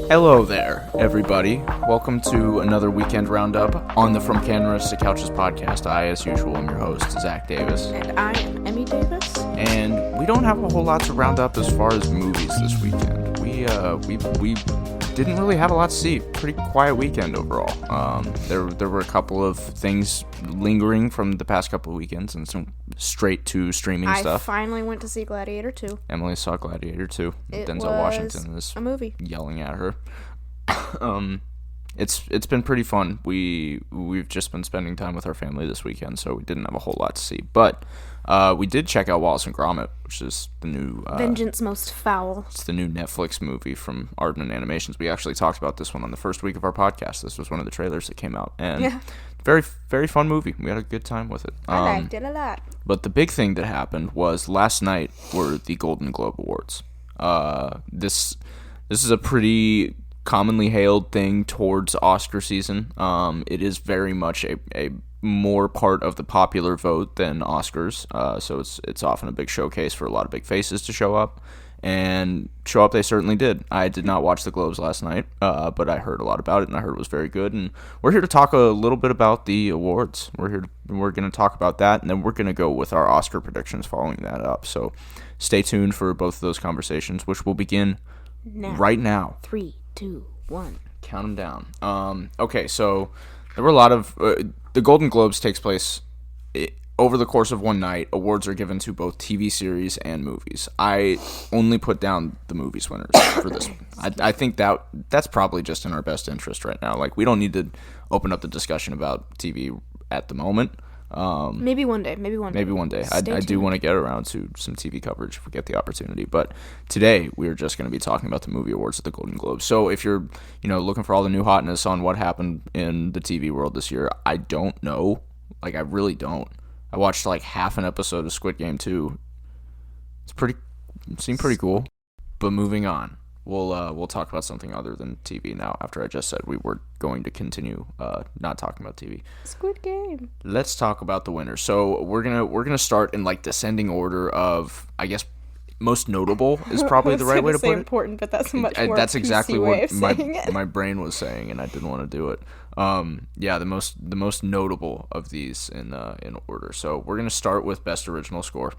Hello there, everybody. Welcome to another weekend roundup on the From Cameras to Couches podcast. I, as usual, am your host, Zach Davis. And I am Emmy Davis. And we don't have a whole lot to round up as far as movies this weekend. We didn't really have a lot to see. Pretty quiet weekend overall. There were a couple of things lingering from the past couple of weekends and some straight to streaming stuff. I finally went to see Gladiator 2. Emily saw Gladiator 2. It Denzel was Washington is a movie. Yelling at her. It's been pretty fun. We've just been spending time with our family this weekend, so we didn't have a whole lot to see. But we did check out Wallace and Gromit, which is the new Vengeance Most Foul. It's the new Netflix movie from Aardman Animations. We actually talked about this one on the first week of our podcast. This was one of the trailers that came out, and very, very fun movie. We had a good time with it. I liked it a lot. But the big thing that happened was last night were the Golden Globe Awards. This is a pretty commonly hailed thing towards Oscar season. It is very much a more part of the popular vote than Oscars, so it's often a big showcase for a lot of big faces to show up, and show up they certainly did. I did not watch the Globes last night, but I heard a lot about it, and I heard it was very good, and we're here to talk a little bit about the awards. We're going to talk about that, and then we're going to go with our Oscar predictions following that up, so stay tuned for both of those conversations, which will begin right now. 3, 2, 1. Count them down. Okay, so there were a lot of... the Golden Globes takes place over the course of one night. Awards are given to both TV series and movies. I only put down the movies winners for this one. I think that's probably just in our best interest right now. Like, we don't need to open up the discussion about TV at the moment. Maybe one day. I do want to get around to some TV coverage if we get the opportunity. But today we're just going to be talking about the movie awards at the Golden Globes. So if you're, looking for all the new hotness on what happened in the TV world this year, I don't know. Like, I really don't. I watched like half an episode of Squid Game 2. It seemed pretty cool. But moving on. We'll talk about something other than TV now. After I just said we were going to continue not talking about TV. Squid Game. Let's talk about the winners. So we're gonna start in like descending order of, I guess, most notable is probably the right way to put it. Important, but that's much more. That's exactly what my brain was saying, and I didn't want to do it. The most notable of these in order. So we're gonna start with best original score.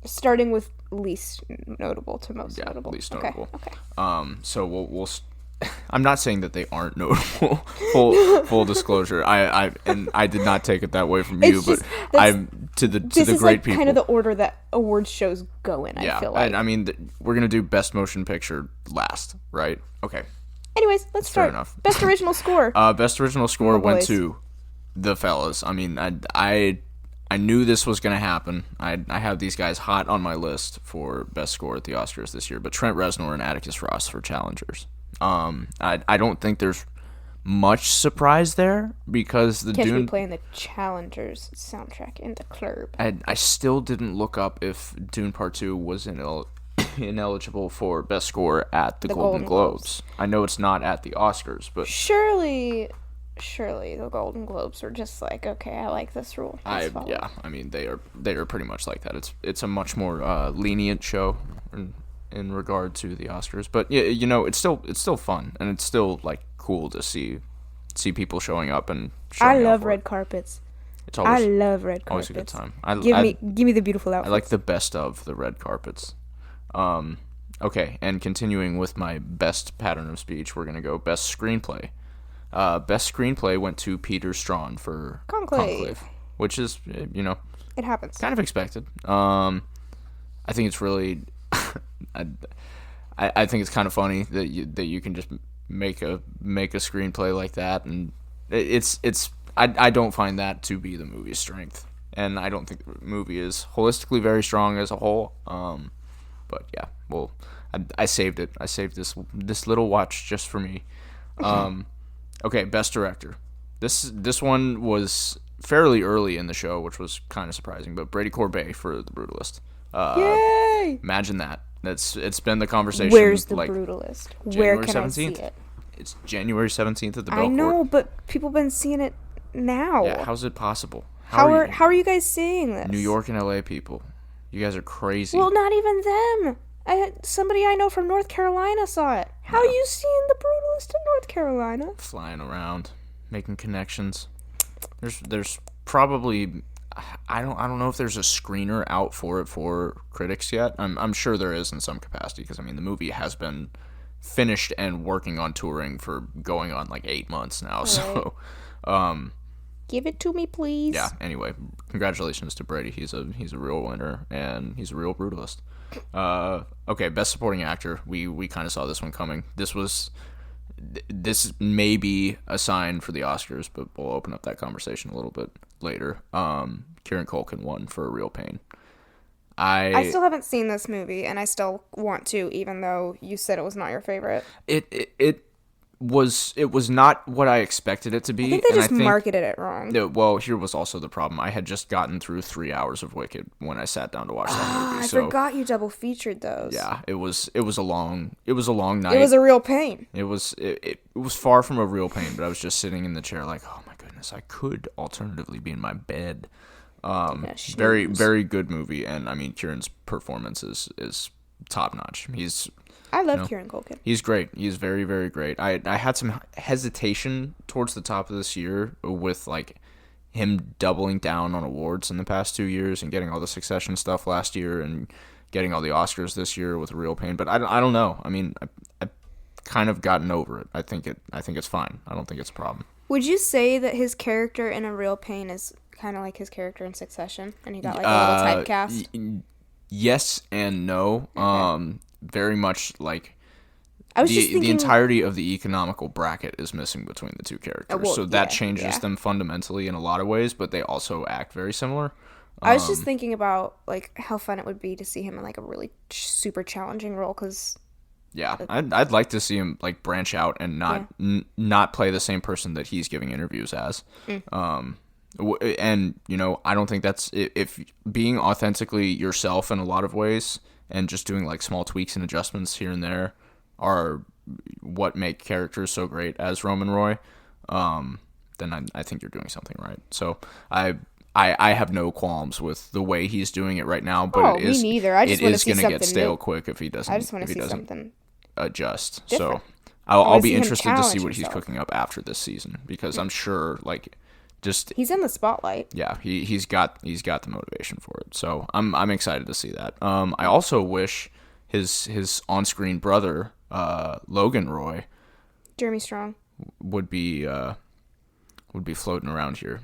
Starting with least notable to most notable. Least notable. Okay. So we'll I'm not saying that they aren't notable. Full disclosure. I did not take it that way from you, but I'm to the great people. This is like kind of the order that awards shows go in. I feel like. And I mean, we're gonna do best motion picture last, right? Okay. Anyways, let's start. Fair enough. Best original score. Best original score went to the fellas. I mean, I knew this was going to happen. I have these guys hot on my list for best score at the Oscars this year, but Trent Reznor and Atticus Ross for challengers. I don't think there's much surprise there because the Dune... be playing the Challengers soundtrack in the club. I still didn't look up if Dune Part 2 was ineligible for best score at the Golden Globes. I know it's not at the Oscars, but... Surely the Golden Globes are just like, okay, I like this rule. I mean they are pretty much like that. It's a much more lenient show in regard to the Oscars, but yeah, it's still fun, and it's still like cool to see people showing up and showing I love red carpets. I love red carpets. Always a good time. Give me the beautiful outfits. I like the best of the red carpets. Okay, and continuing with my best pattern of speech, we're gonna go best screenplay. Best screenplay went to Peter Strawn for Conclave, which is, it happens. Kind of expected. I think it's really, I think it's kind of funny that you can just make a screenplay like that, and I don't find that to be the movie's strength, and I don't think the movie is holistically very strong as a whole. But yeah, well, I saved it. I saved this little watch just for me. Okay, best director. This one was fairly early in the show, which was kind of surprising, but Brady Corbet for The Brutalist. Yay! Imagine that. It's been the conversation. Where's The Brutalist? Where can 17th? I see it? It's January 17th at the Belcourt. I know, but people have been seeing it now. Yeah, how's it possible? How are you guys seeing this? New York and LA people. You guys are crazy. Well, not even them. Somebody I know from North Carolina saw it. How you seeing the Brutalist in North Carolina? Flying around, making connections. There's probably I don't know if there's a screener out for it for critics yet. I'm sure there is in some capacity because I mean the movie has been finished and working on touring for going on like 8 months now. Right. So, give it to me, please. Yeah. Anyway, congratulations to Brady. He's a real winner and he's a real brutalist. Okay, best supporting actor. We kind of saw this one coming. This may be a sign for the Oscars, but we'll open up that conversation a little bit later. Kieran Culkin won for A Real Pain. I still haven't seen this movie, and I still want to, even though you said it was not your favorite. It was not what I expected it to be. I think they just marketed it wrong. Well, here was also the problem. I had just gotten through 3 hours of Wicked when I sat down to watch that movie. I forgot you double featured those. Yeah, it was a long night. It was a real pain. It was far from a real pain, but I was just sitting in the chair like, oh my goodness, I could alternatively be in my bed. Very, very good movie, and I mean Kieran's performance is top notch. I love Kieran Culkin. He's great. He's very, very great. I had some hesitation towards the top of this year with like him doubling down on awards in the past 2 years and getting all the Succession stuff last year and getting all the Oscars this year with A Real Pain. But I don't know. I mean, I've kind of gotten over it. I think it's fine. I don't think it's a problem. Would you say that his character in A Real Pain is kind of like his character in Succession, and he got like a little typecast? Yes and no. Okay. Very much like I was just thinking, the entirety of the economical bracket is missing between the two characters. So that changes them fundamentally in a lot of ways, but they also act very similar. I was just thinking about like how fun it would be to see him in like a really super challenging role because I'd like to see him like branch out and not play the same person that he's giving interviews as. And you know, I don't think that's if being authentically yourself in a lot of ways and just doing like small tweaks and adjustments here and there are what make characters so great as Roman Roy, then I think you're doing something right. So I have no qualms with the way he's doing it right now, but me neither. I just want to see something get stale quick if he doesn't. I just want to see something adjust. Different. So I'll be interested to see what he's cooking up after this season because I'm sure like. Just he's in the spotlight. Yeah, he's got the motivation for it. So I'm excited to see that. I also wish his on-screen brother Logan Roy, Jeremy Strong, would be floating around here.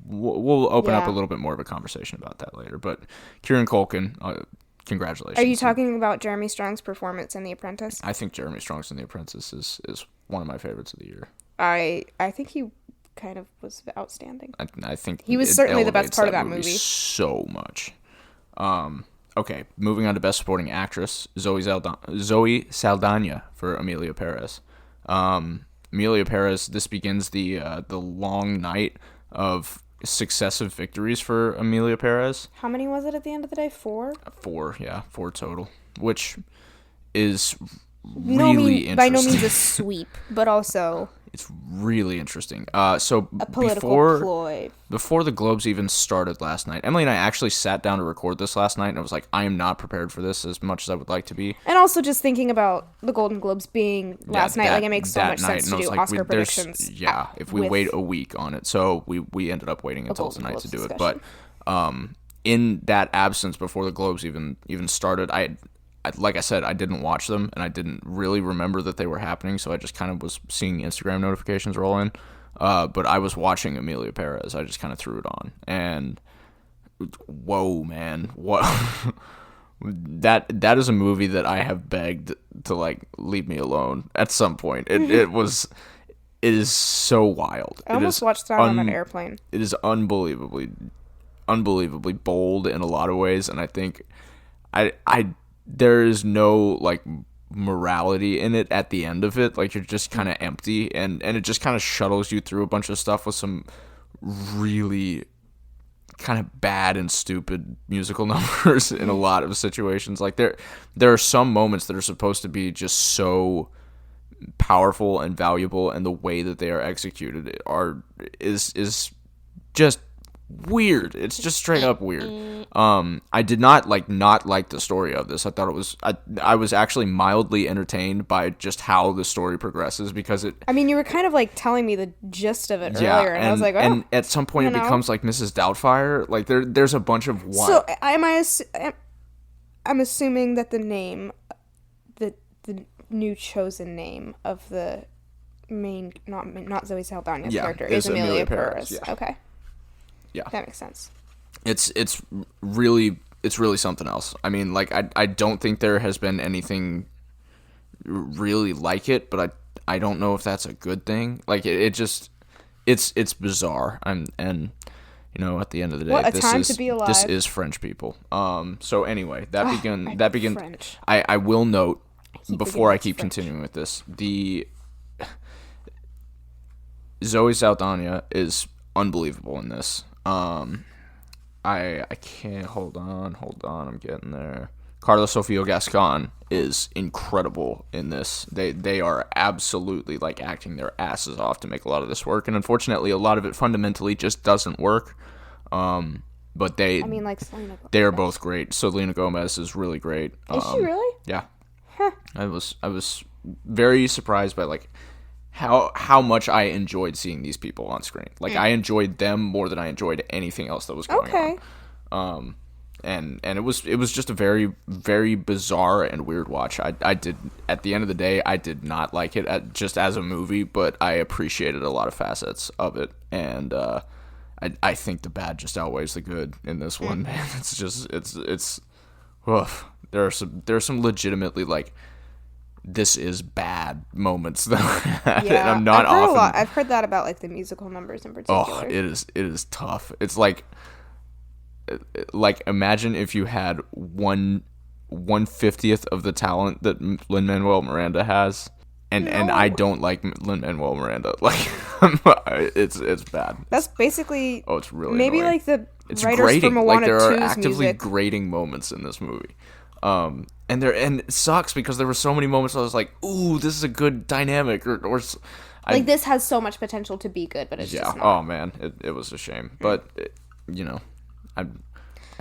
We'll open up a little bit more of a conversation about that later. But Kieran Culkin, congratulations. Are you talking about Jeremy Strong's performance in The Apprentice? I think Jeremy Strong's in The Apprentice is one of my favorites of the year. I think he kind of was outstanding. I think he was certainly the best part of that movie so much. Okay, moving on to Best Supporting Actress, Zoe Saldana for Emilia Perez. Emilia Perez, this begins the long night of successive victories for Emilia Perez. How many was it at the end of the day? 4? 4 total, which is really interesting. By no means a sweep, but also it's really interesting. So a political ploy. Before the Globes even started last night, Emily and I actually sat down to record this last night, and I was like, I am not prepared for this as much as I would like to be. And also just thinking about the Golden Globes being last night, like it makes so much sense to do Oscar predictions. Yeah, if we wait a week on it. So we ended up waiting until tonight to do it. But in that absence, before the Globes even started, like I said, I didn't watch them, and I didn't really remember that they were happening, so I just kind of was seeing Instagram notifications roll in. But I was watching Emilia Perez. I just kind of threw it on, and whoa, man, what? That is a movie that I have begged to like leave me alone at some point. It is so wild. I almost watched that on an airplane. It is unbelievably bold in a lot of ways, and I think there is no like morality in it at the end of it. Like you're just kind of empty, and it just kind of shuttles you through a bunch of stuff with some really kind of bad and stupid musical numbers in a lot of situations. Like there are some moments that are supposed to be just so powerful and valuable, and the way that they are executed is just weird. It's just straight up weird. I did not like the story of this. I thought it was I was actually mildly entertained by just how the story progresses because it. I mean, you were kind of like telling me the gist of it earlier, and I was like, oh. And at some point it becomes like Mrs. Doubtfire. Like there's a bunch of what. So I'm assuming that the name, the new chosen name of the main not Zoe Saldana's character is Amelia Perez. Yeah. Okay. Yeah. That makes sense. It's really something else. I mean, like I don't think there has been anything really like it, but I don't know if that's a good thing. Like it just it's bizarre. And you know, at the end of the day, what a time to be alive. This is French people. So anyway, that begin. French. I will note before I keep French. continuing with this, the Zoe Saldana is unbelievable in this. I can't hold on, I'm getting there. Carlos Sofio Gascon is incredible in this. They are absolutely like acting their asses off to make a lot of this work, and unfortunately a lot of it fundamentally just doesn't work. But they are both great. Selena Gomez is really great. Is she really? Yeah. Huh. I was very surprised by like how much I enjoyed seeing these people on screen. Like I enjoyed them more than I enjoyed anything else that was going on. And it was just a very, very bizarre and weird watch. I did, at the end of the day, I did not like it just as a movie, but I appreciated a lot of facets of it. And I think the bad just outweighs the good in this one. And it's just it's oof. There are some legitimately like this is bad moments though. Yeah, and I'm not I've heard that about like the musical numbers in particular. Oh, it is tough. It's like imagine if you had 1/50th of the talent that Lin-Manuel Miranda has, and I don't like Lin-Manuel Miranda. Like it's bad. That's basically it's really maybe annoying. Like the it's writers grating. for Moana Like there are 2's actively music. grating moments in this movie. And it sucks because there were so many moments where I was like, ooh, this is a good dynamic, or like this has so much potential to be good, but it's just not. Oh man, it was a shame, but you know, I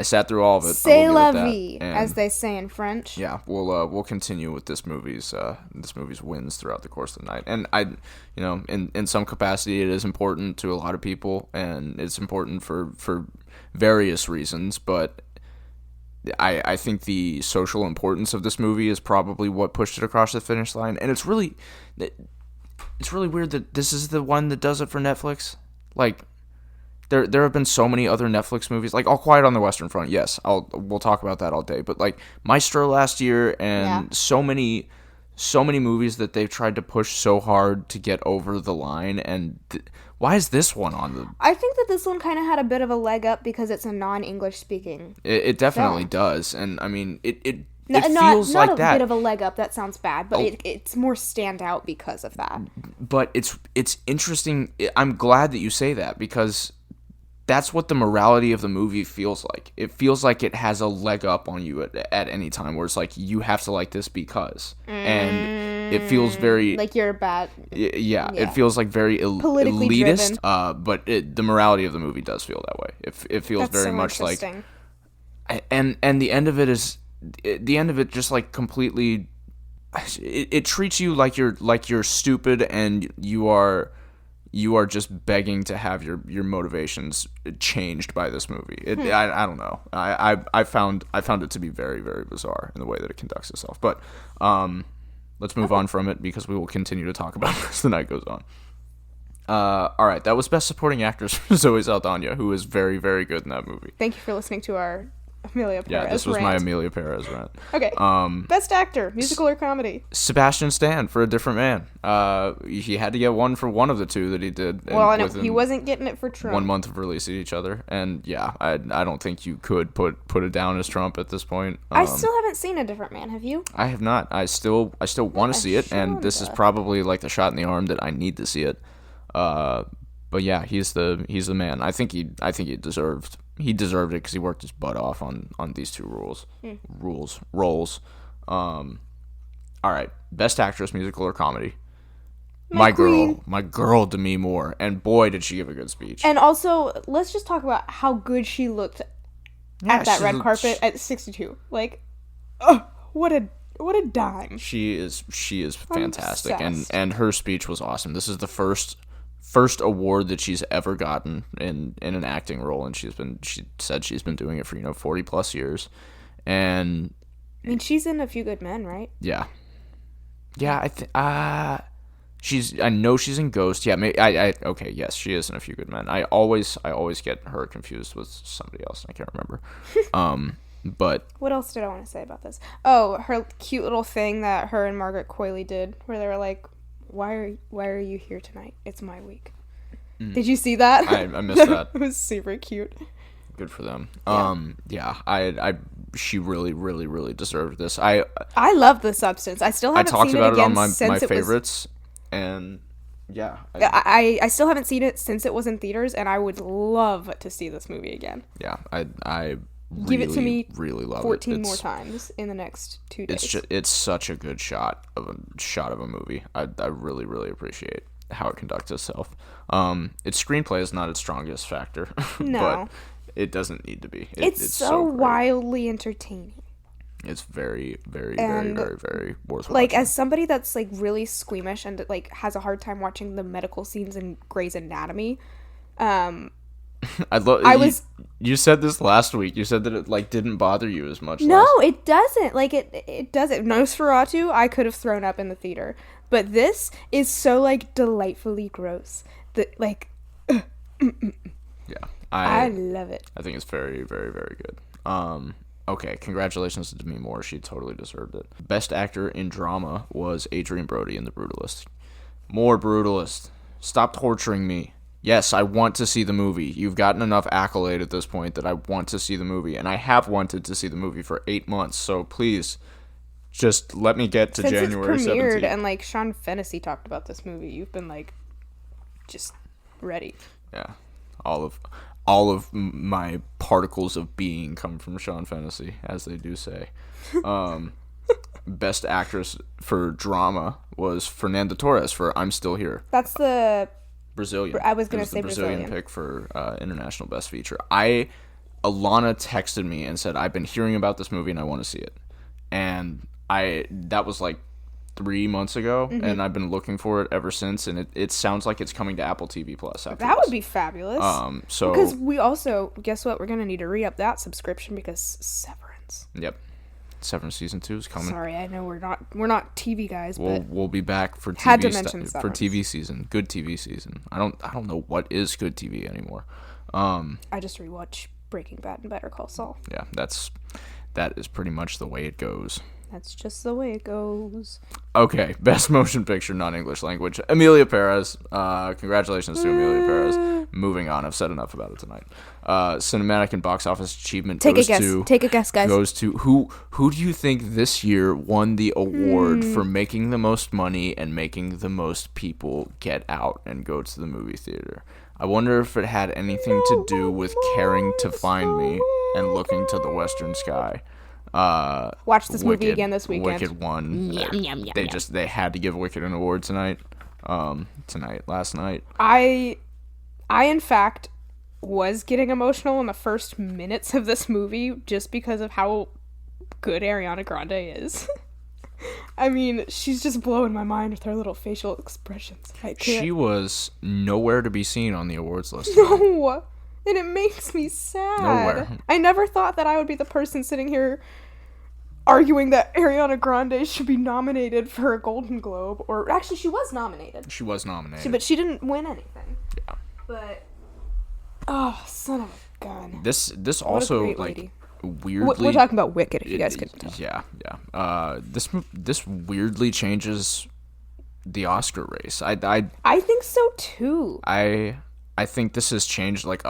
sat through all of it. C'est la vie, as they say in French. Yeah, we'll continue with this movie's wins throughout the course of the night, and in some capacity it is important to a lot of people, and it's important for various reasons, but I think the social importance of this movie is probably what pushed it across the finish line, and it's really weird that this is the one that does it for Netflix. Like, there have been so many other Netflix movies, like All Quiet on the Western Front. Yes, we'll talk about that all day. But like Maestro last year, and so many movies that they've tried to push so hard to get over the line, and why is this one on the? I think that this one kind of had a bit of a leg up because it's a non-English speaking. It definitely does, and I mean it feels not like that. Not a bit of a leg up. That sounds bad, but it's more stand out because of that. But it's interesting. I'm glad that you say that because that's what the morality of the movie feels like. It feels like it has a leg up on you at any time, where it's like you have to like this because, and it feels very like you're bad. Yeah, it feels like very politically elitist. Driven. But the morality of the movie does feel that way. It feels That's very so much like, interesting. and the end of it is the end of it just like completely. It treats you like you're stupid and you are just begging to have your motivations changed by this movie. I don't know. I found it to be very, very bizarre in the way that it conducts itself. But let's move on from it because we will continue to talk about it as the night goes on. All right, that was Best Supporting Actress for Zoe Saldana, who is very, very good in that movie. Thank you for listening to our Amelia Perez Yeah, this was rant. my Amelia Perez rant. Okay. Best Actor, musical or comedy? Sebastian Stan for A Different Man. He had to get one for one of the two that he did. Well, I know he wasn't getting it for Trump. 1 month of releasing each other, and yeah, I don't think you could put it down as Trump at this point. I still haven't seen A Different Man. Have you? I have not. I still want to see it, and this is probably like the shot in the arm that I need to see it. But yeah, he's the man. I think he deserved it because he worked his butt off on these two roles. All right, Best Actress, musical or comedy. My girl, Demi Moore, and boy, did she give a good speech. And also, let's just talk about how good she looked at that red carpet at 62. Like, oh, what a dime. She is fantastic, and her speech was awesome. This is the first award that she's ever gotten in an acting role, and she said she's been doing it for 40 plus years, and I mean, she's in A Few Good Men, right? Yeah, I know she's in Ghost. Yeah, okay, yes, she is in A Few Good Men. I always get her confused with somebody else, and I can't remember. But what else did I want to say about this? Oh, her cute little thing that her and Margaret Qualley did, where they were like, "Why are you here tonight? It's my week." Did you see that? I missed that. It was super cute. Good for them. Yeah. She really, really, really deserved this. I love The Substance. I still haven't seen it again. I talked about it on my since favorites, and yeah. I still haven't seen it since it was in theaters, and I would love to see this movie again. Yeah, I really, give it to me really love 14 more times in the next 2 days. It's such a good shot of a movie. I really, really appreciate how it conducts itself. Its screenplay is not its strongest factor. No. But it doesn't need to be. It's so wildly entertaining. It's very, very, very, very, very worth like watching. As somebody that's like really squeamish and like has a hard time watching the medical scenes in Grey's Anatomy, you said this last week. You said that it like didn't bother you as much. No, it doesn't. Like it doesn't. Nosferatu, I could have thrown up in the theater, but this is so like delightfully gross. That yeah, I love it. I think it's very, very, very good. Okay, congratulations to Demi Moore. She totally deserved it. Best actor in drama was Adrien Brody in The Brutalist. More Brutalist. Stop torturing me. Yes, I want to see the movie. You've gotten enough accolade at this point that I want to see the movie, and I have wanted to see the movie for 8 months, so please, just let me get to January 17th. Since it's premiered and, like, Sean Fennessy talked about this movie, you've been, like, just ready. Yeah. All of my particles of being come from Sean Fennessy, as they do say. Best actress for drama was Fernanda Torres for I'm Still Here. That's the Brazilian. I was going to say Brazilian pick for international best feature. Alana texted me and said, I've been hearing about this movie and I want to see it. And that was like 3 months ago, and I've been looking for it ever since, and it sounds like it's coming to Apple TV Plus after that. Would be fabulous. So because we also, guess what, we're going to need to re-up that subscription because Severance. Yep. Severance season 2 is coming. Sorry, I know we're not TV guys, but we'll be back for TV had to mention for TV season. Good TV season. I don't know what is good TV anymore. I just rewatch Breaking Bad and Better Call Saul. Yeah, that is pretty much the way it goes. That's just the way it goes. Okay, best motion picture, non-English language. Emilia Perez. Congratulations to Emilia Perez. Moving on. I've said enough about it tonight. Cinematic and box office achievement Take a guess, guys. Goes to who do you think this year won the award for making the most money and making the most people get out and go to the movie theater? I wonder if it had anything to do with caring to find me and looking to the western sky. Watch this movie again this weekend. Wicked won. They had to give Wicked an award tonight. Last night. I in fact was getting emotional in the first minutes of this movie just because of how good Ariana Grande is. I mean, she's just blowing my mind with her little facial expressions. She was nowhere to be seen on the awards list. No, and it makes me sad. Nowhere. I never thought that I would be the person sitting here arguing that Ariana Grande should be nominated for a Golden Globe, or actually she was nominated. But she didn't win anything. Yeah. But oh, son of a gun. This also like weirdly. We're talking about Wicked, if you guys couldn't tell. Yeah. This weirdly changes the Oscar race. I think so too. I think this has changed. Like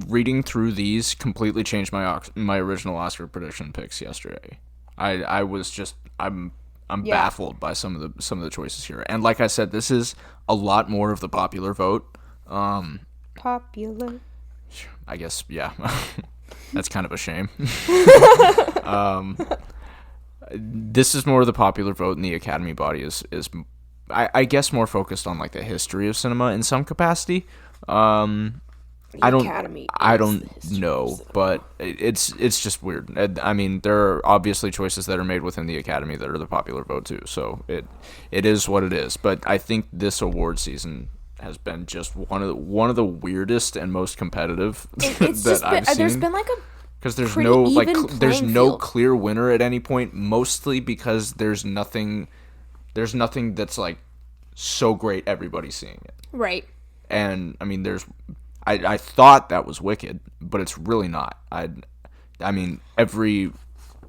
reading through these completely changed my original Oscar prediction picks yesterday. I'm baffled by some of the choices here. And like I said, this is a lot more of the popular vote. Popular. I guess, yeah. That's kind of a shame. This is more of the popular vote, and the Academy body is I guess more focused on like the history of cinema in some capacity. I don't know, but it's just weird. I mean, there are obviously choices that are made within the Academy that are the popular vote too. So it is what it is. But I think this award season has been just one of the weirdest and most competitive that I've seen. There's been like a because there's pretty no like even there's playing no field. clear winner at any point. Mostly because there's nothing that's like so great everybody's seeing it. Right. And I mean, I thought that was Wicked, but it's really not. I mean, every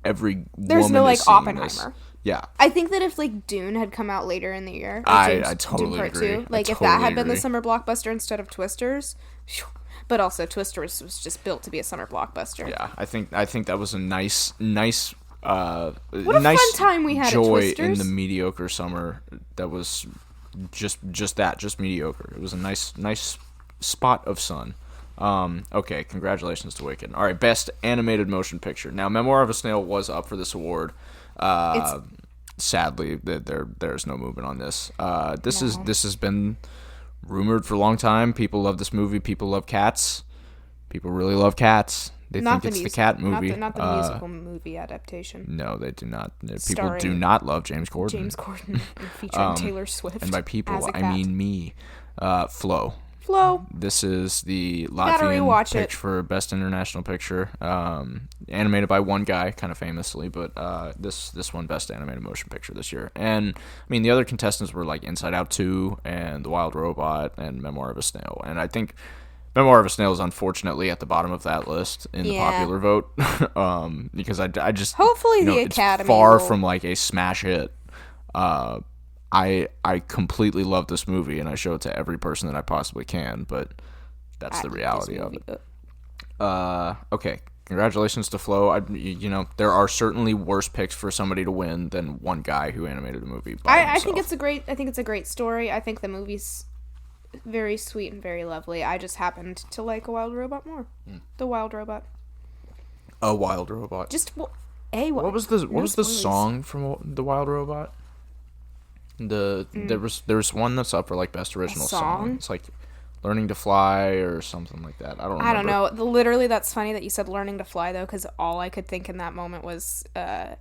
There's woman no like is seeing Oppenheimer. this. Yeah, I think that if like Dune had come out later in the year, I totally Dune Part agree. 2, like I if that had totally been the agree. summer blockbuster instead of Twisters, phew. But also Twisters was just built to be a summer blockbuster. Yeah, I think that was a nice What a nice fun time we had at joy Twisters. in the mediocre summer. That was just mediocre. It was a nice spot of sun. Okay, congratulations to Wicked. All right, best animated motion picture. Now, Memoir of a Snail was up for this award. Sadly, there's no movement on this. This has been rumored for a long time. People love this movie. People love cats. People really love cats. They think it's the cat movie. Not the musical movie adaptation. No, they do not. People Starring do not love James Corden. James Corden and featuring Taylor Swift. And by as people, a I cat. mean me. Flo. This is the Gotta Latvian rewatch pitch it. for Best International Picture. Animated by one guy, kind of famously, but this won Best Animated Motion Picture this year. And, I mean, the other contestants were like Inside Out 2 and The Wild Robot and Memoir of a Snail. And I think Memoir of a Snail is unfortunately at the bottom of that list in the popular vote. Because I just... Hopefully the it's Academy far will- from like a smash hit. I completely love this movie and I show it to every person that I possibly can, but that's the reality of it. Okay, congratulations to Flo. There are certainly worse picks for somebody to win than one guy who animated a movie by I think himself. it's a great story. I think the movie's very sweet and very lovely. I just happened to like A Wild Robot more. The Wild Robot. A Wild Robot. What was the song from The Wild Robot? There's one that's up for like best original song. It's like Learning to Fly or something like that. I don't remember. I don't know. Literally, that's funny that you said Learning to Fly though, because all I could think in that moment was, I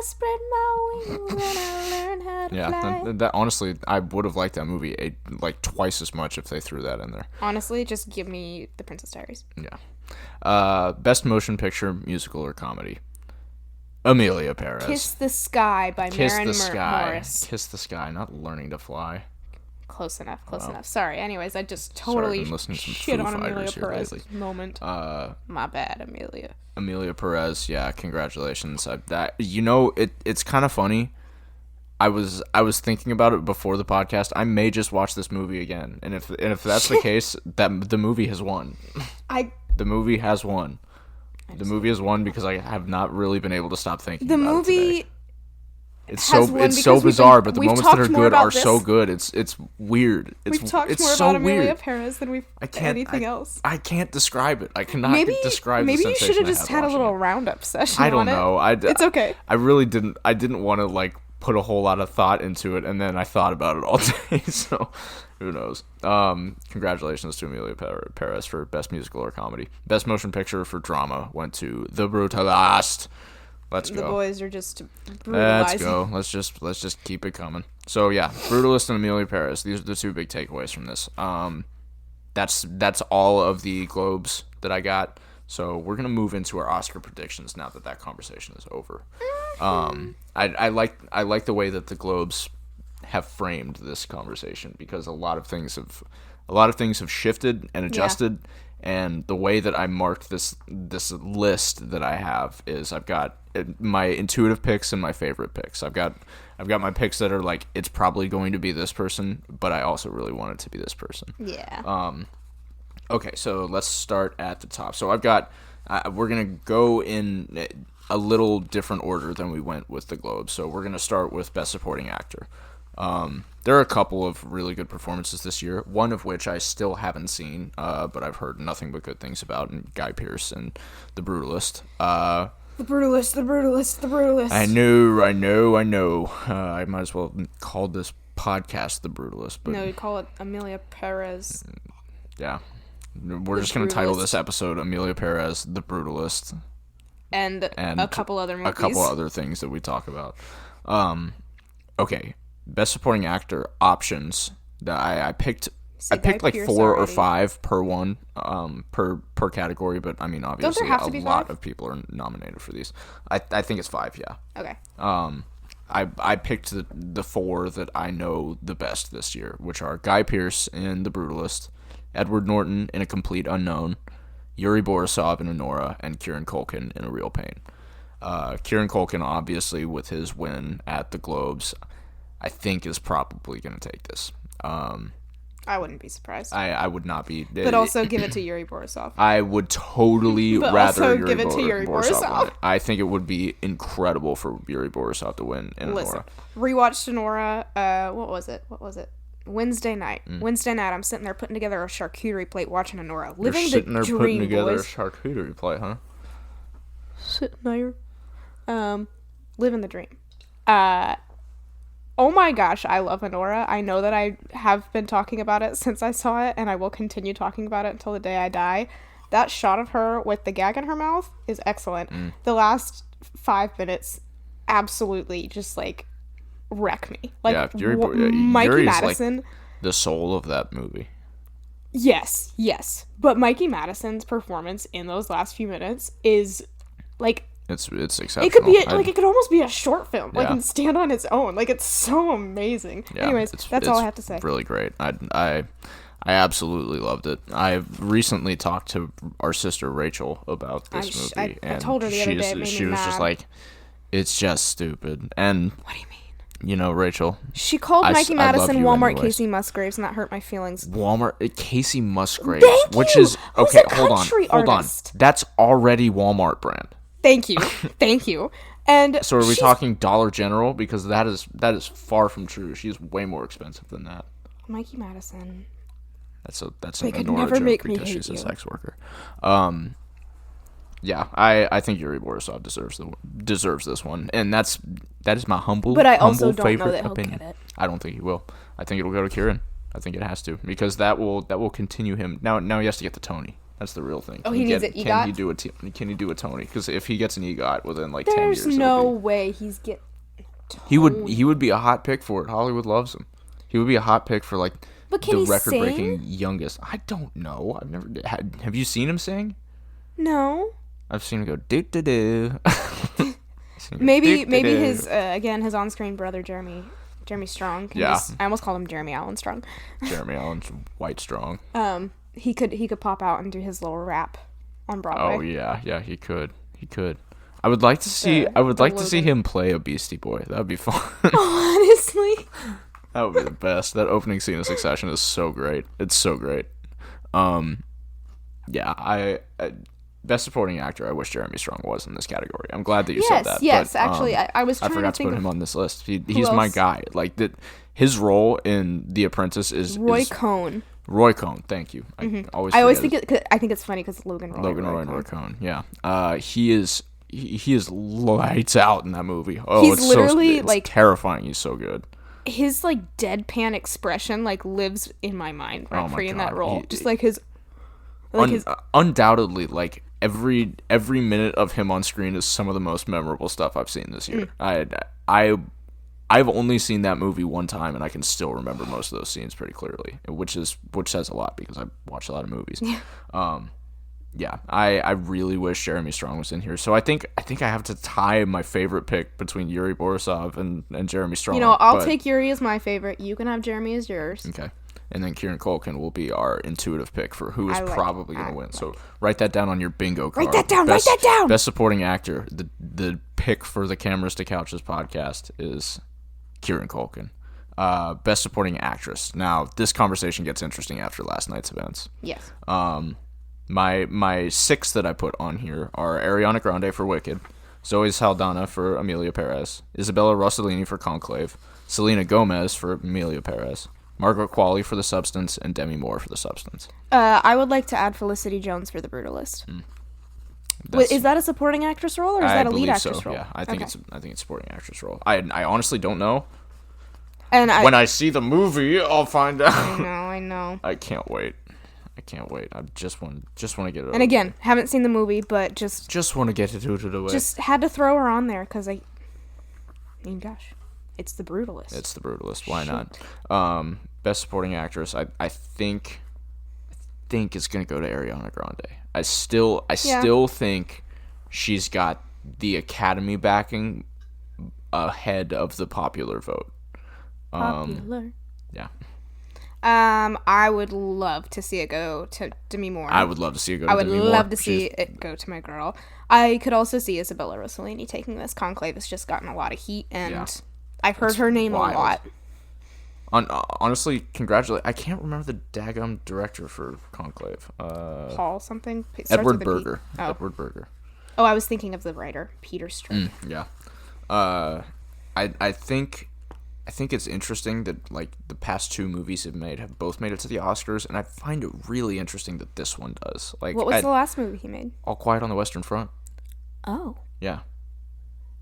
spread my wings when I learn how to fly. That honestly, I would have liked that movie like twice as much if they threw that in there. Honestly, just give me The Princess Diaries. Yeah. Best motion picture, musical or comedy. Amelia Perez. Kiss the Sky by Maren Morris. Kiss the Sky, not Learning to Fly. Close enough. Sorry. Anyways, I just totally I've been listening to some shit Foo on Amelia Fighters here Perez lately. moment. My bad, Amelia. Amelia Perez, yeah, congratulations. It's kind of funny. I was thinking about it before the podcast. I may just watch this movie again, and if that's the case, that the movie has won. The movie has won. The movie has won because I have not really been able to stop thinking about it today. The movie It's has so won it's so because bizarre, but the we've moments that talked are more good about are so this. good. It's weird. We've talked it's more so about Amelia weird. Perez than we've I can't anything else. I can't describe it. I cannot describe. Maybe the you sensation should have I just had a watching little it. roundup session. I don't on know. It's okay. I really didn't. I didn't want to like put a whole lot of thought into it, and then I thought about it all day. So who knows? Congratulations to Amelia Perez for best musical or comedy. Best motion picture for drama went to The Brutalist. Let's go. The boys are just brutalizing. Let's go. Let's just keep it coming. So yeah, Brutalist and Amelia Perez. These are the two big takeaways from this. That's all of the Globes that I got. So we're gonna move into our Oscar predictions now that conversation is over. I like the way that the Globes have framed this conversation because a lot of things have shifted and adjusted. Yeah. And the way that I marked this list that I have is I've got my intuitive picks and my favorite picks. I've got my picks that are like it's probably going to be this person, but I also really want it to be this person. Yeah. Okay, so let's start at the top. So I've got we're gonna go in a little different order than we went with the Globe. So we're gonna start with Best Supporting Actor. There are a couple of really good performances this year, one of which I still haven't seen, but I've heard nothing but good things about, and Guy Pearce and The Brutalist. The Brutalist. I know. I might as well call this podcast The Brutalist, but No, we call it Amelia Perez. yeah. We're just going to title this episode Amelia Perez, The Brutalist. And a couple other movies. A couple other things that we talk about. Okay. Best Supporting Actor options that I picked. I picked like Pierce 4 or already. 5 per one, per category. But I mean, obviously, have to a be lot 5? of people are nominated for these. I think it's 5. Yeah. Okay. I picked the 4 that I know the best this year, which are Guy Pearce in The Brutalist, Edward Norton in A Complete Unknown, Yuri Borisov in Anora, and Kieran Culkin in A Real Pain. Kieran Culkin, obviously, with his win at the Globes, I think is probably going to take this. I wouldn't be surprised. I would not be. But also give it to Yuri Borisov. I would totally But rather also Yuri give it to Yuri Borisov. win it. I think it would be incredible for Yuri Borisov to win in Listen, Anora. rewatched Anora, what was it? Wednesday night. Wednesday night, I'm sitting there putting together a charcuterie plate watching Anora. You're Living sitting the there dream, putting together boys. a charcuterie plate, huh? Sitting there. Living the dream. Oh my gosh, I love Anora. I know that I have been talking about it since I saw it, and I will continue talking about it until the day I die. That shot of her with the gag in her mouth is excellent. The last 5 minutes absolutely just, like, wreck me. Like, Yeah, Mikey Yuri is, Madison... like, the soul of that movie. Yes. But Mikey Madison's performance in those last few minutes is, like... It's exceptional. It could be it could almost be a short film, like, Yeah. and stand on its own. Like, it's so amazing. Yeah, Anyways, that's all I have to say. Really great. I absolutely loved it. I've recently talked to our sister Rachel about this movie, I and told her the other day it made she me was just mad. like, "It's just stupid." And What do you mean? you know, Rachel, She called I Mikey love Madison you Walmart anyways. Casey Musgraves, and that hurt my feelings. Walmart Casey Musgraves, Thank which you! is Who's okay. a Hold on, country hold on. artist? That's already Walmart brand. Thank you. And So are we she's- talking Dollar General? Because that is far from true. She's way more expensive than that. Mikey Madison? That's an They could Anora never joke make me because hate she's a you. sex worker. Yeah, I think Yuri Borisov deserves this one, and that is my humble. But I also humble don't know favorite that he'll opinion. get it. I don't think he will. I think it'll go to Kieran. I think it has to because that will continue him. Now he has to get the Tony. That's the real thing. Oh, he needs an Can EGOT? Can he do a Tony? Because if he gets an EGOT within like 10 There's years, no way he's getting... he would be a hot pick for it. Hollywood loves him. He would be a hot pick for like But can the he record-breaking youngest. I don't know. I've never. Have you seen him sing? No. I've seen him go do do do. Maybe his his on-screen brother Jeremy Strong. Yeah. I almost called him Jeremy Allen Strong. Jeremy Allen's white strong. He could pop out and do his little rap on Broadway. Oh yeah, he could. I would like to see. I would like to see him play a Beastie Boy. That would be fun. Honestly. That would be the best. That opening scene of Succession is so great. It's so great. Yeah, I best supporting actor. I wish Jeremy Strong was in this category. I'm glad that you said that. Yes, but, actually, I was I trying forgot to to think put of him on this list. He's my else? guy. Like that, his role in The Apprentice is Roy Cohn. Roy Cohn. Thank you. I always think it's funny because Logan Roy. Roy Cohn. Yeah. He is lights out in that movie. Oh, He's it's literally, it's like- terrifying. He's so good. His like deadpan expression like lives in my mind rent free in that God. role. He- Just like his, like his. Undoubtedly, like every minute of him on screen is some of the most memorable stuff I've seen this year. I've only seen that movie one time, and I can still remember most of those scenes pretty clearly, which says a lot because I watch a lot of movies. Yeah, I really wish Jeremy Strong was in here. So I think I have to tie my favorite pick between Yuri Borisov and Jeremy Strong. You know, I'll take Yuri as my favorite. You can have Jeremy as yours. Okay. And then Kieran Culkin will be our intuitive pick for who is I like probably it. going I to win. like So write that down on your bingo card. Write that down, write that down! Best supporting actor. The pick for the Cameras to Couches podcast is Kieran Culkin. Best supporting actress. Now, this conversation gets interesting after last night's events. Yes. My 6 that I put on here are Ariana Grande for Wicked, Zoe Saldana for Amelia Perez, Isabella Rossellini for Conclave, Selena Gomez for Amelia Perez, Margaret Qualley for The Substance, and Demi Moore for The Substance. I would like to add Felicity Jones for The Brutalist. Wait, is that a supporting actress role or is that a lead actress role? Yeah, I think it's supporting actress role. I honestly don't know. And when I see the movie, I'll find out. I know. I can't wait. I just want to get it. And again, haven't seen the movie, but just want to get it out of the way. Just had to throw her on there because I mean, gosh, it's The Brutalist. Why not? Best supporting actress. I think it's gonna go to Ariana Grande. I still think she's got the Academy backing ahead of the popular vote. Yeah. I would love to see it go to Demi Moore. I would love to see it go to Demi Moore. I would love to see it go to my girl. I could also see Isabella Rossellini taking this. Conclave has just gotten a lot of heat, and I've heard her name wild. a lot. Honestly, congratulations. I can't remember the daggum director for Conclave. Paul something? Edward Berger. Edward Berger. Oh, I was thinking of the writer, Peter Straub. Yeah. I think it's interesting that like the past two movies have both made it to the Oscars, and I find it really interesting that this one does. Like, what was the last movie he made? All Quiet on the Western Front. Oh. Yeah.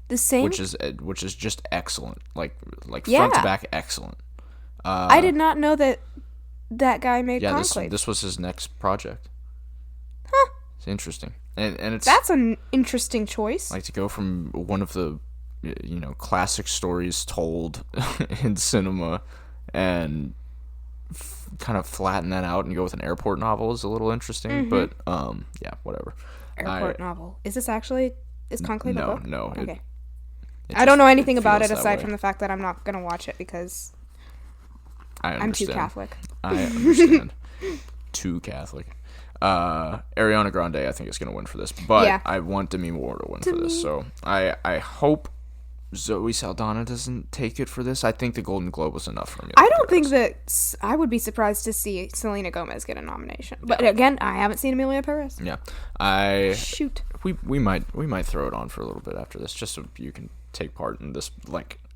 The same. Which is just excellent. Like front to back excellent. I did not know that guy made Conclave. This was his next project. Huh. It's interesting, and it's that's an interesting choice. Like to go from one of the classic stories told in cinema and kind of flatten that out and go with an airport novel is a little interesting. But whatever. Airport novel. Is Conclave a book? No. Okay. I don't know anything about it aside from the fact that I'm not gonna watch it because I'm too Catholic. I understand. Too Catholic. Ariana Grande, I think, is going to win for this. But I want Demi Moore to win for this. So I hope Zoe Saldana doesn't take it for this. I think the Golden Globe was enough for me. I don't think that... I would be surprised to see Selena Gomez get a nomination. But again, I haven't seen Emilia Perez. Yeah. Shoot. We might throw it on for a little bit after this, just so you can take part in this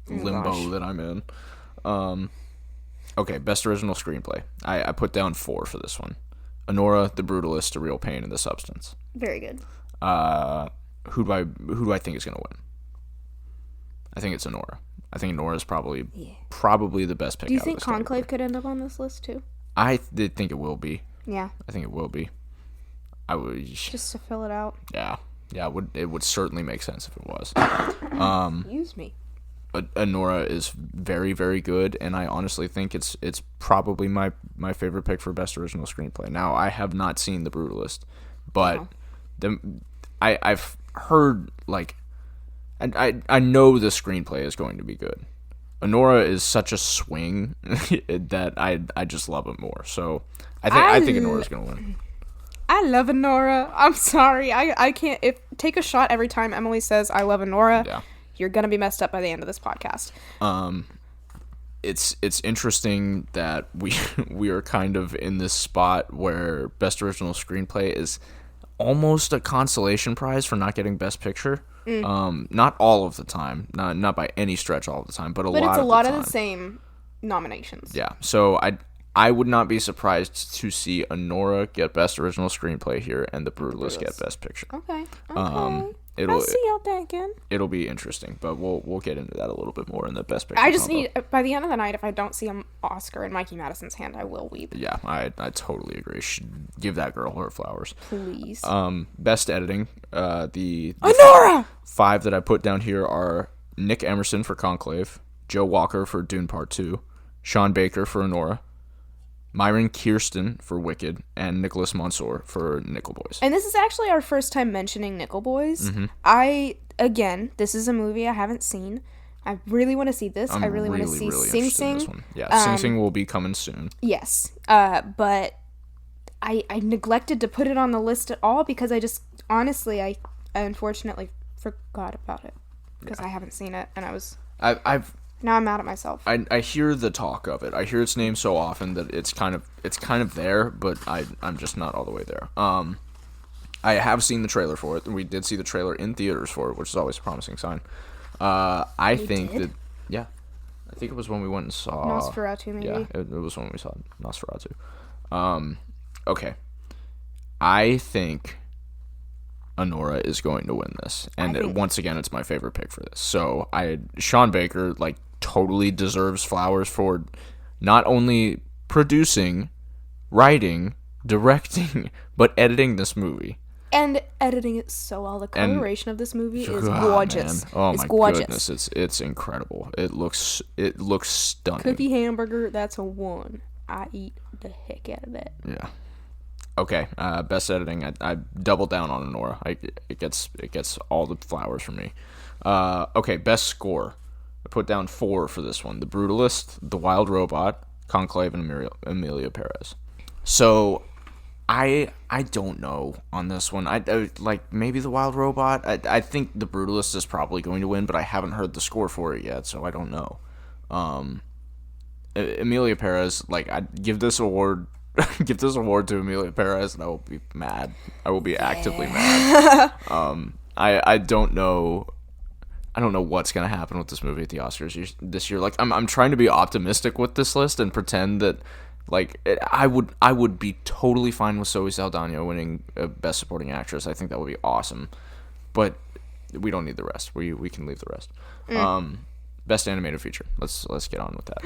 limbo that I'm in. Okay, best original screenplay. I put down 4 for this one. Honora, The Brutalist, A Real Pain, and The Substance. Very good. Who do I think is going to win? I think it's Honora. I think Honora is probably the best pick. Do you think Conclave could end up on this list too? I think it will be. Yeah. I think it will be. I would just to fill it out. Yeah. It would certainly make sense if it was. Use me. Honora is very, very good, and I honestly think it's probably my favorite pick for best original screenplay. Now, I have not seen The Brutalist, but I've heard I know the screenplay is going to be good. Honora is such a swing that I just love it more. So I think Honora's going to win. I love Honora. I'm sorry, I can't. Take a shot every time Emily says I love Honora. Yeah. You're gonna be messed up by the end of this podcast. It's interesting that we are kind of in this spot where best original screenplay is almost a consolation prize for not getting best picture. Not all of the time, not by any stretch all of the time, but it's a lot of the same nominations. Yeah, so I would not be surprised to see Honora get best original screenplay here and The Brutalist get best picture. Okay. I'll see out there again. It'll be interesting, but we'll get into that a little bit more in the best picture. I just need, by the end of the night, if I don't see an Oscar in Mikey Madison's hand, I will weep. Yeah, I totally agree. Give that girl her flowers, please. Best editing. The Honora! 5 that I put down here are Nick Emerson for Conclave, Joe Walker for Dune Part 2, Sean Baker for Honora, Myron Kierston for Wicked, and Nicholas Mansour for Nickel Boys. And this is actually our first time mentioning Nickel Boys. Mm-hmm. This is a movie I haven't seen. I really want to see this. I really want to see Sing Sing. Yeah, Sing Sing will be coming soon. Yes. But I neglected to put it on the list at all because I just, honestly, I unfortunately forgot about it. Because I haven't seen it, and now I'm mad at myself. I hear the talk of it. I hear its name so often that it's kind of there, but I'm just not all the way there. I have seen the trailer for it, and we did see the trailer in theaters for it, which is always a promising sign. I think it was when we went and saw Nosferatu, maybe. Yeah, it was when we saw Nosferatu. Okay. I think Honora is going to win this, and once again, it's my favorite pick for this. So Sean Baker, totally deserves flowers for not only producing, writing, directing, but editing this movie. And editing it so well. The coloration of this movie is gorgeous. Man. Oh it's my gorgeous. goodness, it's incredible. It looks stunning. Cookie hamburger, that's a 1. I eat the heck out of that. Yeah. Okay. Best editing. I double down on Nora. It gets all the flowers from me. Okay. Best score. I put down 4 for this one. The Brutalist, The Wild Robot, Conclave, and Amelia Perez. So I don't know on this one. I like maybe The Wild Robot. I think The Brutalist is probably going to win, but I haven't heard the score for it yet, so I don't know. Amelia Perez, like, I'd give this award to Amelia Perez, and I will be mad. I will be actively mad. I don't know. I don't know what's gonna happen with this movie at the Oscars this year. Like, I'm trying to be optimistic with this list and pretend that, like, I would be totally fine with Zoe Saldana winning Best Supporting Actress. I think that would be awesome, but we don't need the rest. We can leave the rest. Best Animated Feature. Let's get on with that.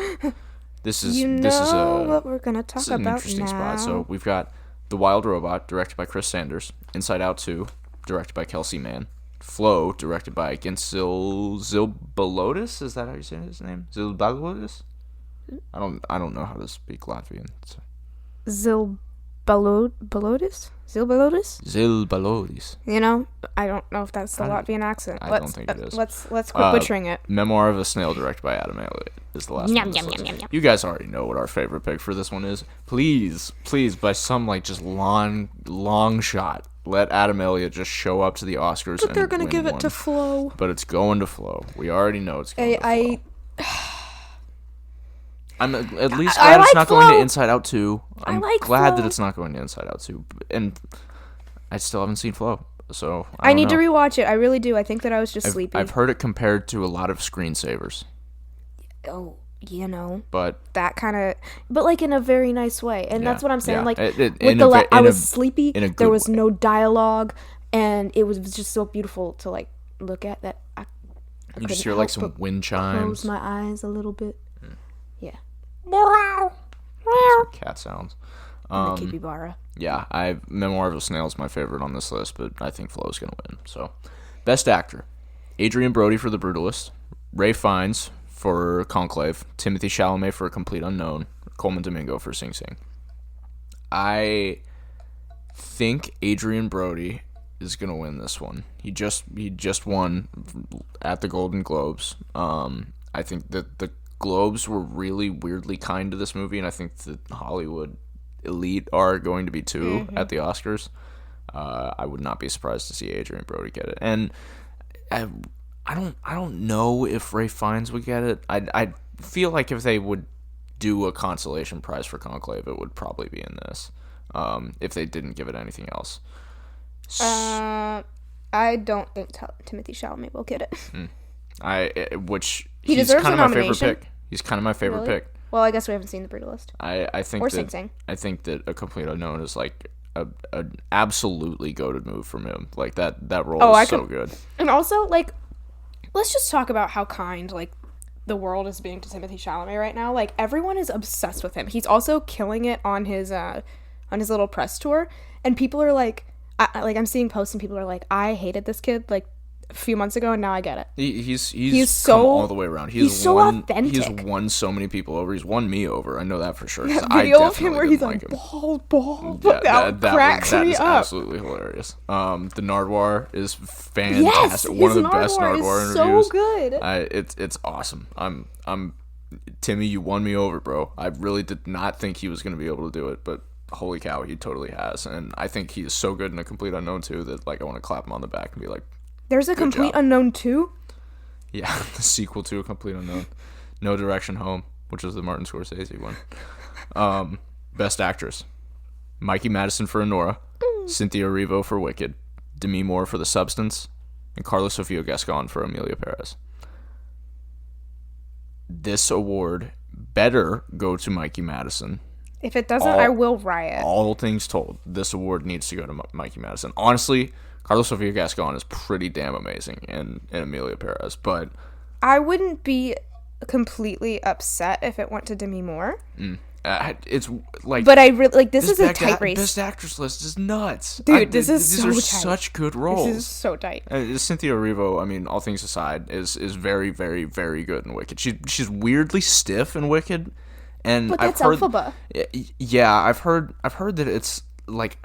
This is what we're gonna talk about an interesting now. spot. So we've got The Wild Robot, directed by Chris Sanders. Inside Out 2, directed by Kelsey Mann. Flow, directed by Ginsil Zilbalotis. Is that how you say his name? Zilbalotis? I don't know how to speak Latvian. So. Zilbalotis? Zilbalotis. You know, I don't know if that's the Latvian accent. I don't think it is. Let's quit butchering it. Memoir of a Snail, directed by Adam Elliott, is the last one. You guys already know what our favorite pick for this one is. Please, by some, like, just long shot, let Adam Elliott just show up to the Oscars. But they're gonna give it to Flo. But it's going to Flo. We already know it's going to Flo. I'm at least glad it's not going to Inside Out 2. I'm glad that it's not going to Inside Out 2. And I still haven't seen Flo, so I need to rewatch it. I really do. I think that I was just sleepy. I've heard it compared to a lot of screensavers. Oh, you know. But that kind of, but like in a very nice way. And that's what I'm saying. Yeah. Like, I was sleepy. There was way. No dialogue. And it was just so beautiful to, like, look at that. You just hear, like, some wind chimes. Close my eyes a little bit. Yeah. Some cat sounds. And the capybara. Yeah, Memoir of a Snail is my favorite on this list, but I think Flo's going to win. So, Best Actor. Adrian Brody for The Brutalist. Ray Fiennes for Conclave. Timothy Chalamet for A Complete Unknown. Coleman Domingo for Sing Sing. I think Adrian Brody is going to win this one. He just won at the Golden Globes. I think that the Globes were really weirdly kind to this movie, and I think the Hollywood elite are going to be too at the Oscars. I would not be surprised to see Adrian Brody get it, and I don't know if Ray Fiennes would get it. I feel like if they would do a consolation prize for Conclave, it would probably be in this. If they didn't give it anything else. I don't think Timothy Chalamet will get it. He's deserves kind a of my nomination. favorite pick. He's kind of my favorite pick. Well, I guess we haven't seen The Brutalist. I think or that, Sing Sing. I think that A Complete Unknown is like an absolutely goated move from him. Like that role is so good. And also, like, let's just talk about how kind, like, the world is being to Timothy Chalamet right now. Like, everyone is obsessed with him. He's also killing it on his little press tour, and people are like, I'm seeing posts and people are like, I hated this kid like a few months ago, and now I get it. He's so come all the way around. He's so authentic. He's won so many people over. He's won me over. I know that for sure. That video of him where he's like, bald. Yeah, that cracks me up. Absolutely hilarious. The Nardwar is fantastic. Yes, one of the best Nardwar interviews. So good. It's awesome. I'm Timmy. You won me over, bro. I really did not think he was going to be able to do it, but holy cow, he totally has. And I think he is so good in A Complete Unknown too that, like, I want to clap him on the back and be like, there's A Complete Unknown 2? Yeah, the sequel to A Complete Unknown. No Direction Home, which is the Martin Scorsese one. Best Actress. Mikey Madison for Anora. Cynthia Erivo for Wicked. Demi Moore for The Substance. And Carla Sofia Gascon for Amelia Perez. This award better go to Mikey Madison. If it doesn't, I will riot. All things told, this award needs to go to Mikey Madison. Honestly, Carla Sofia Gascon is pretty damn amazing in Amelia Perez, but I wouldn't be completely upset if it went to Demi Moore. It's like, but I really like this is a tight race. Best actress list is nuts, dude. These are tight. Such good roles. This is so tight. Cynthia Erivo, I mean, all things aside, is very, very, very good in Wicked. She's weirdly stiff in Wicked, and but that's Elphaba. Yeah, I've heard that it's like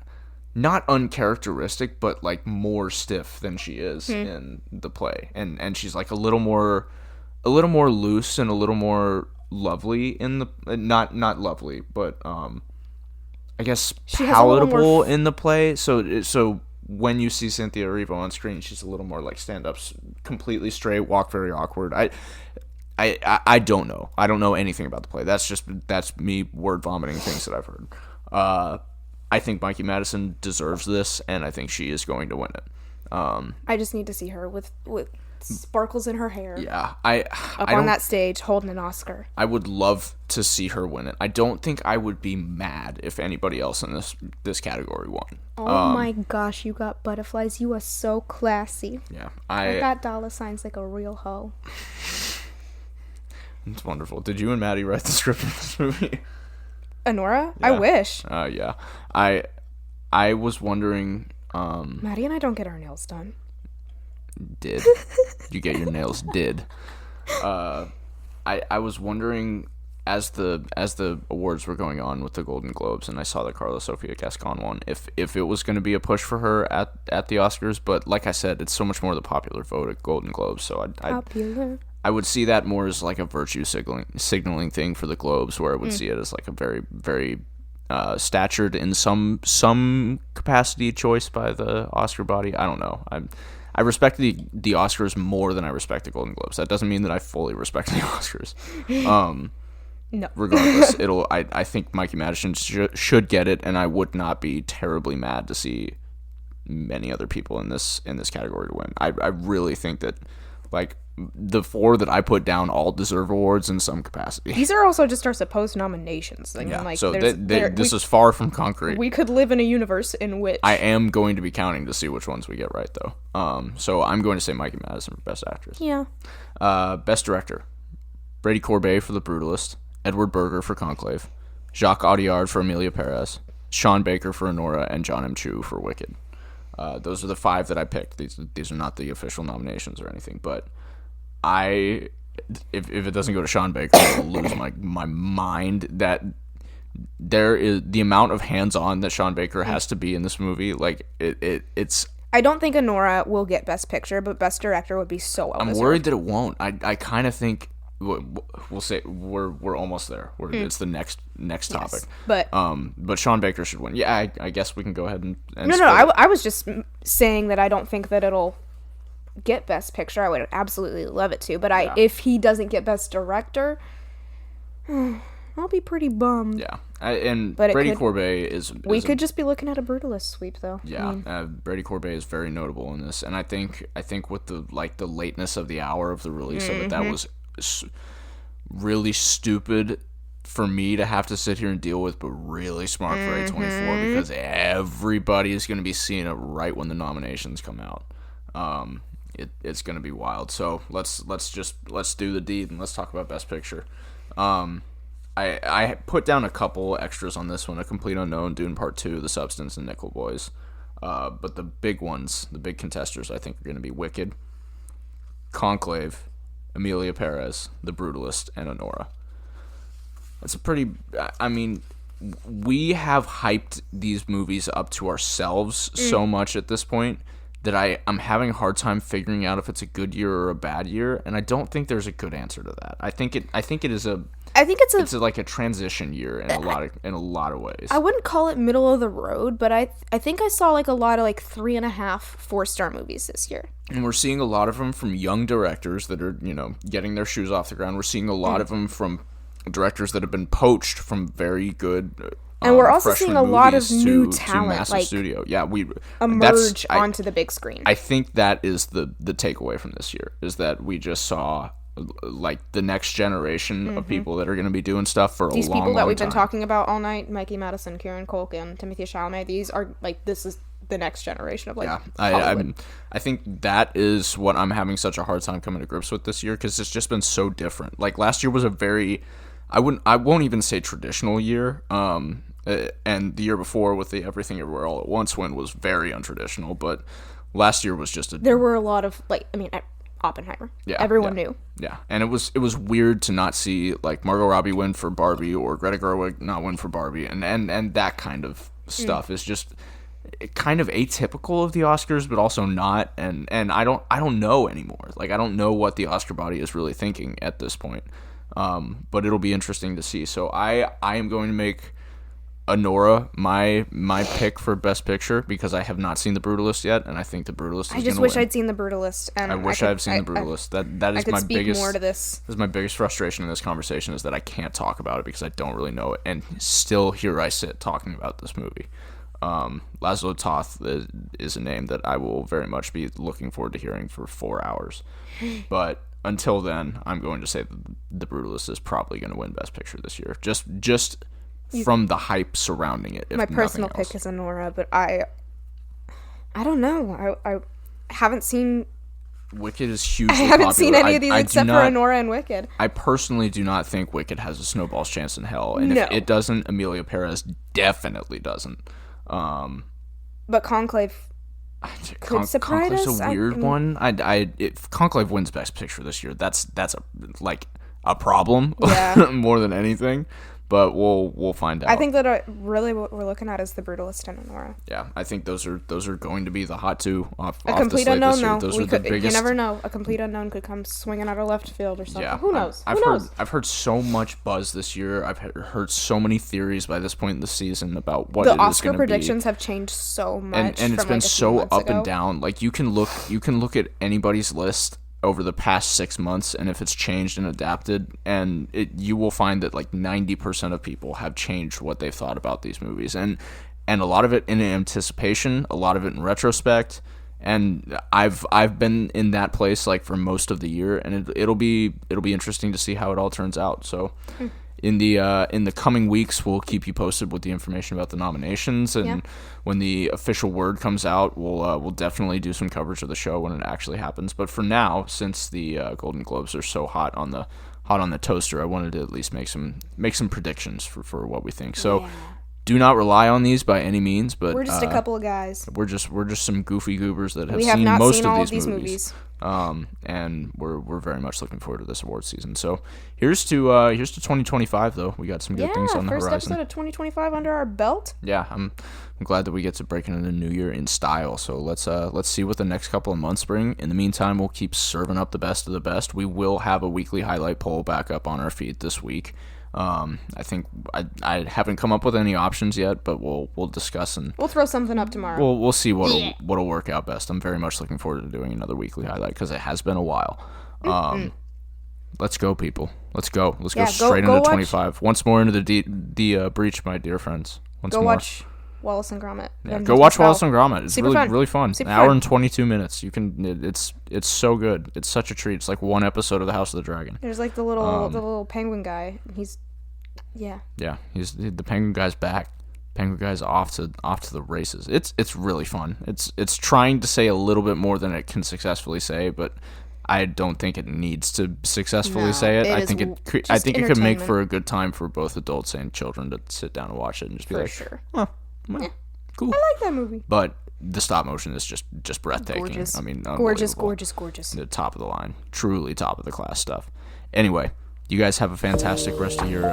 not uncharacteristic, but like more stiff than she is in the play, and she's like a little more loose and a little more lovely in the not lovely, but I guess palatable in the play. So when you see Cynthia Erivo on screen, she's a little more like stand up, completely straight, walk very awkward. I don't know. I don't know anything about the play. That's me word vomiting things that I've heard. I think Mikey Madison deserves this, and I think she is going to win it. I just need to see her with sparkles in her hair. Yeah, on that stage holding an Oscar. I would love to see her win it. I don't think I would be mad if anybody else in this category won. Oh my gosh, you got butterflies. You are so classy. Yeah, I got dollar signs like a real hoe. It's wonderful. Did you and Maddie write the script for this movie? Honora? Yeah. I wish. Yeah. I was wondering. Maddie and I don't get our nails done. Did you get your nails did? I was wondering as the awards were going on with the Golden Globes, and I saw the Carla Sofia Gascon one, if it was going to be a push for her at the Oscars, but like I said, it's so much more the popular vote at Golden Globes, so I would see that more as like a virtue signaling thing for the Globes, where I would see it as like a very, very statured in some capacity choice by the Oscar body. I don't know. I respect the Oscars more than I respect the Golden Globes. That doesn't mean that I fully respect the Oscars. No. Regardless, I think Mikey Madison should get it, and I would not be terribly mad to see many other people in this category to win. I really think that like the four that I put down all deserve awards in some capacity. These are also just our supposed nominations. I mean, like, so this is far from concrete. We could live in a universe in which I am going to be counting to see which ones we get right, though. So I'm going to say Mikey Madison for Best Actress. Yeah. Best Director: Brady Corbet for The Brutalist, Edward Berger for Conclave, Jacques Audiard for Emilia Perez, Sean Baker for Honora, and John M. Chu for Wicked. Those are the five that I picked. These are not the official nominations or anything, but if it doesn't go to Sean Baker, I'll lose my mind. That there is the amount of hands-on that Sean Baker has to be in this movie. Like it's. I don't think Honora will get Best Picture, but Best Director would be so well. I'm worried that it won't. I kind of think we'll say we're almost there. It's the next topic. Yes, but Sean Baker should win. Yeah, I guess we can go ahead and no. I was just saying that I don't think that it'll get Best Picture. I would absolutely love it to, but if he doesn't get Best Director, I'll be pretty bummed. Yeah, but Brady Corbet is. We could just be looking at a Brutalist sweep, though. Yeah, Brady Corbet is very notable in this, and I think with the lateness of the hour of the release of it, that was really stupid for me to have to sit here and deal with, but really smart for A24 because everybody is going to be seeing it right when the nominations come out. It's going to be wild. So let's do the deed and let's talk about Best Picture. I put down a couple extras on this one: A Complete Unknown, Dune Part 2, The Substance, and Nickel Boys. But the big ones, the big contesters, I think are going to be Wicked, Conclave, Emilia Perez, The Brutalist, and Honora. That's a pretty. I mean, we have hyped these movies up to ourselves so much at this point that I'm having a hard time figuring out if it's a good year or a bad year, and I don't think there's a good answer to that. I think it's like a transition year in a lot of ways. I wouldn't call it middle of the road, but I think I saw like a lot of like 3.5 4-star movies this year. And we're seeing a lot of them from young directors that are, getting their shoes off the ground. We're seeing a lot of them from directors that have been poached from very good and we're also seeing a lot of new talent like studio. Yeah, we emerge onto the big screen. I think that is the takeaway from this year, is that we just saw like the next generation of people that are going to be doing stuff for These a long, people that long we've time. been talking about all night, Mikey Madison, Kieran Culkin, and Timothée Chalamet, these are like, this is the next generation of like Hollywood. I think that is what I'm having such a hard time coming to grips with this year, because it's just been so different. Like last year was a very, I won't even say traditional year. And the year before with the Everything Everywhere All at Once win was very untraditional, but last year was just there were a lot of like, I mean, Oppenheimer. Yeah, everyone knew. Yeah, and it was weird to not see like Margot Robbie win for Barbie or Greta Gerwig not win for Barbie, and that kind of stuff is just kind of atypical of the Oscars, but also not. And I don't know anymore. Like I don't know what the Oscar body is really thinking at this point. But it'll be interesting to see. So I am going to make Anora my pick for Best Picture, because I have not seen The Brutalist yet, and I think The Brutalist is going to win. I just wish I'd seen The Brutalist. And I wish I've seen The Brutalist. That is my biggest. More to this. This is my biggest frustration in this conversation, is that I can't talk about it because I don't really know it, and still here I sit talking about this movie. Laszlo Toth is a name that I will very much be looking forward to hearing for 4 hours, but until then, I'm going to say that The Brutalist is probably going to win Best Picture this year. Just from the hype surrounding it. My personal pick is Anora, but I don't know. I haven't seen. Wicked is hugely I haven't popular. seen any of these except for Anora and Wicked. I personally do not think Wicked has a snowball's chance in hell, and if it doesn't, Emilia Perez definitely doesn't. But Conclave could surprise us. Conclave's a weird one. If Conclave wins Best Picture this year, that's a problem more than anything. But we'll find out. I think that really what we're looking at is The Brutalist and Anora. Yeah, I think those are going to be the hot two off a complete the slate unknown, this year. though. Those are the biggest. You never know. A complete unknown could come swinging out of left field or something. Yeah, Who knows? I've heard so much buzz this year. I've heard so many theories by this point in the season about what the it is going to be. Oscar predictions have changed so much, and it's from been like a so few months up ago. and down. Like you can look at anybody's list over the past 6 months, and if it's changed and adapted, and you will find that like 90% of people have changed what they've thought about these movies, and a lot of it in anticipation, a lot of it in retrospect, and I've been in that place like for most of the year, and it'll be interesting to see how it all turns out. So in the coming weeks, we'll keep you posted with the information about the nominations, and when the official word comes out, we'll definitely do some coverage of the show when it actually happens. But for now, since the Golden Globes are so hot on the toaster, I wanted to at least make some predictions for what we think. So do not rely on these by any means, but we're just a couple of guys. We're just some goofy goobers that have we have seen not most seen of all these movies. And we're very much looking forward to this award season. So here's to 2025 though. We got some good things on the horizon. First episode of 2025 under our belt. Yeah, I'm glad that we get to break into the new year in style. So let's see what the next couple of months bring. In the meantime, we'll keep serving up the best of the best. We will have a weekly highlight poll back up on our feed this week. I think I haven't come up with any options yet, but we'll discuss, and we'll throw something up tomorrow. We'll see what'll work out best. I'm very much looking forward to doing another weekly highlight because it has been a while. Let's go, people. Let's go. Let's go straight into 25. Once more into the breach, my dear friends. Watch Wallace and Gromit. Yeah, go watch Wallace and Gromit. It's Super fun. Really fun. Super An hour fun. and 22 minutes. You can. It's so good. It's such a treat. It's like one episode of the House of the Dragon. There's like the little penguin guy. He's He's the penguin guy's back. Penguin guy's off to the races. It's really fun. It's trying to say a little bit more than it can successfully say, but I don't think it needs to successfully say it. I think it could make for a good time for both adults and children to sit down and watch it and just be sure. Oh, well, cool. I like that movie. But the stop motion is just breathtaking. Gorgeous. I mean, gorgeous. The top of the line, truly top of the class stuff. Anyway, you guys have a fantastic rest of your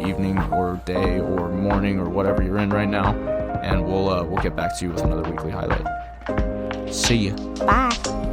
evening or day or morning or whatever you're in right now, and we'll get back to you with another weekly highlight. See ya. Bye.